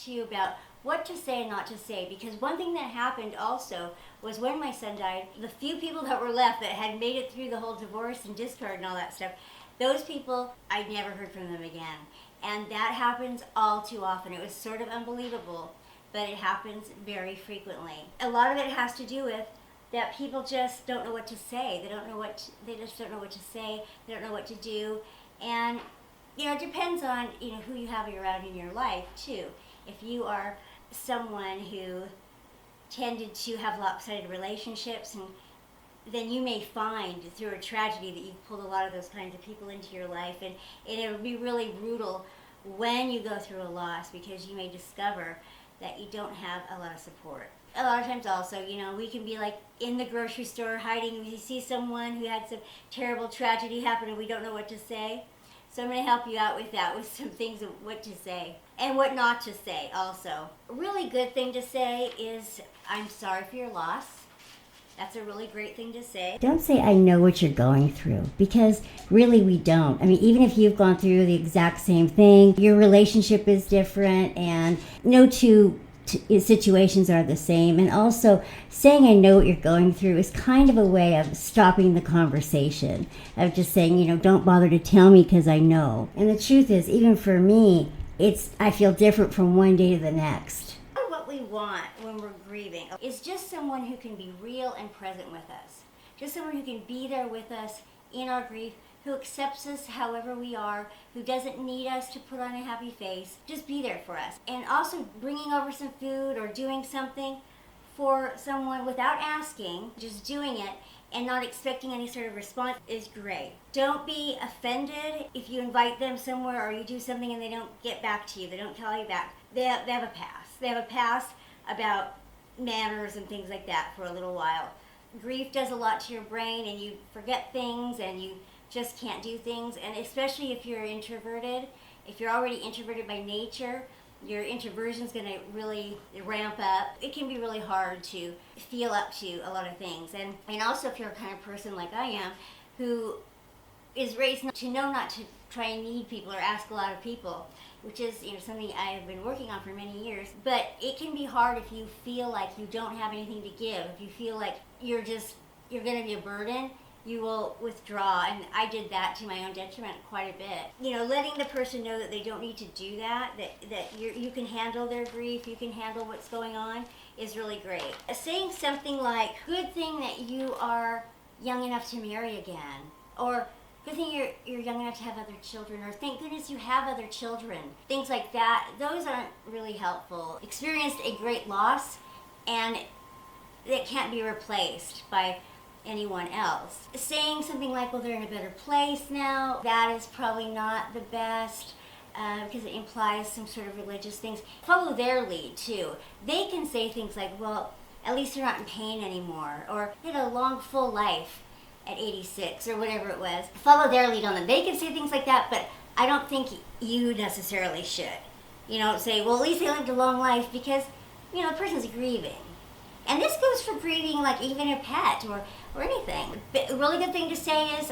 to you about what to say and not to say, because one thing that happened also was when my son died, the few people that were left that had made it through the whole divorce and discard and all that stuff, those people, I never heard from them again. And that happens all too often. It was sort of unbelievable, but it happens very frequently. A lot of it has to do with that people just don't know what to say. They just don't know what to say. They don't know what to do. And it depends on who you have around in your life too. If you are someone who tended to have lopsided relationships, and then you may find through a tragedy that you've pulled a lot of those kinds of people into your life, and it would be really brutal when you go through a loss, because you may discover that you don't have a lot of support. A lot of times also, we can be like in the grocery store hiding, and we see someone who had some terrible tragedy happen and we don't know what to say. So I'm going to help you out with that, with some things of what to say and what not to say also. A really good thing to say is, I'm sorry for your loss. That's a really great thing to say. Don't say, I know what you're going through, because really we don't. I mean, even if you've gone through the exact same thing, your relationship is different, and no two situations are the same. And also, saying I know what you're going through is kind of a way of stopping the conversation, of just saying, don't bother to tell me because I know. And the truth is, even for me, I feel different from one day to the next. What we want when we're grieving is just someone who can be real and present with us. Just someone who can be there with us in our grief, who accepts us however we are, who doesn't need us to put on a happy face. Just be there for us. And also bringing over some food or doing something for someone without asking, just doing it and not expecting any sort of response is great. Don't be offended if you invite them somewhere or you do something and they don't get back to you, they don't call you back. They have a pass. They have a pass about manners and things like that for a little while. Grief does a lot to your brain, and you forget things and you just can't do things. And especially if you're introverted, if you're already introverted by nature, your introversion is going to really ramp up. It can be really hard to feel up to a lot of things. And also if you're a kind of person like I am, who is raised to know not to try and need people or ask a lot of people, which is something I have been working on for many years. But it can be hard if you feel like you don't have anything to give. If you feel like you're going to be a burden, you will withdraw. And I did that to my own detriment quite a bit. Letting the person know that they don't need to do that you can handle their grief, you can handle what's going on, is really great. Saying something like, good thing that you are young enough to marry again, or good thing you're young enough to have other children, or thank goodness you have other children. Things like that, those aren't really helpful. Experienced a great loss, and it can't be replaced by anyone else. Saying something like, well, they're in a better place now, that is probably not the best, because it implies some sort of religious things. Follow their lead too. They can say things like, well, at least they're not in pain anymore, or they had a long, full life at 86, or whatever it was. Follow their lead on them. They can say things like that, but I don't think you necessarily should. Say, well, at least they lived a long life, because, the person's grieving. And this goes for grieving, like even a pet or anything. But a really good thing to say is,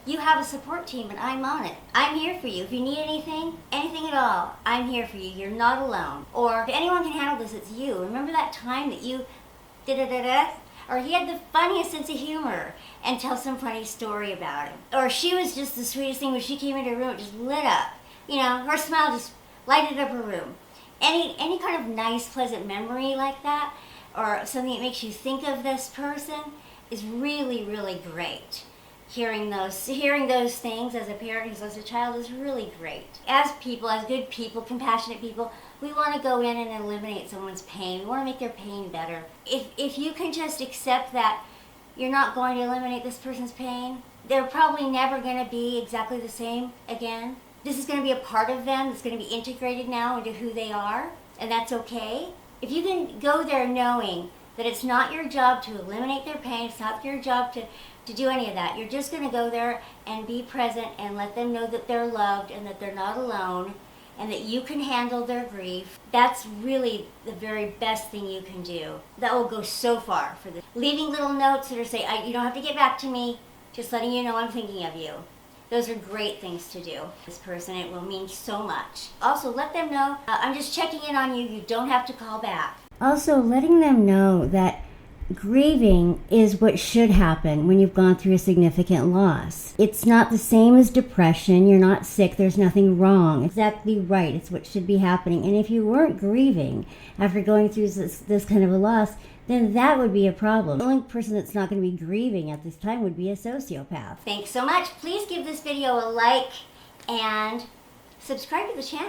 you have a support team and I'm on it. I'm here for you. If you need anything at all, I'm here for you. You're not alone. Or if anyone can handle this, it's you. Remember that time that you da-da-da-da? Or he had the funniest sense of humor, and tell some funny story about him. Or she was just the sweetest thing. When she came into her room, it just lit up. Her smile just lighted up her room. Any kind of nice, pleasant memory like that, or something that makes you think of this person, is really, really great. Hearing those things as a parent, as a child, is really great. As people, as good people, compassionate people, we want to go in and eliminate someone's pain. We want to make their pain better. If you can just accept that you're not going to eliminate this person's pain, they're probably never going to be exactly the same again. This is going to be a part of them that's going to be integrated now into who they are, and that's okay. If you can go there knowing that it's not your job to eliminate their pain, it's not your job to do any of that. You're just going to go there and be present and let them know that they're loved and that they're not alone and that you can handle their grief. That's really the very best thing you can do. That will go so far for this. Leaving little notes that are saying, you don't have to get back to me, just letting you know I'm thinking of you. Those are great things to do. This person, it will mean so much. Also, let them know, I'm just checking in on you. You don't have to call back. Also, letting them know that grieving is what should happen when you've gone through a significant loss. It's not the same as depression. You're not sick. There's nothing wrong. Exactly right. It's what should be happening. And if you weren't grieving after going through this kind of a loss, then that would be a problem. The only person that's not going to be grieving at this time would be a sociopath. Thanks so much. Please give this video a like and subscribe to the channel.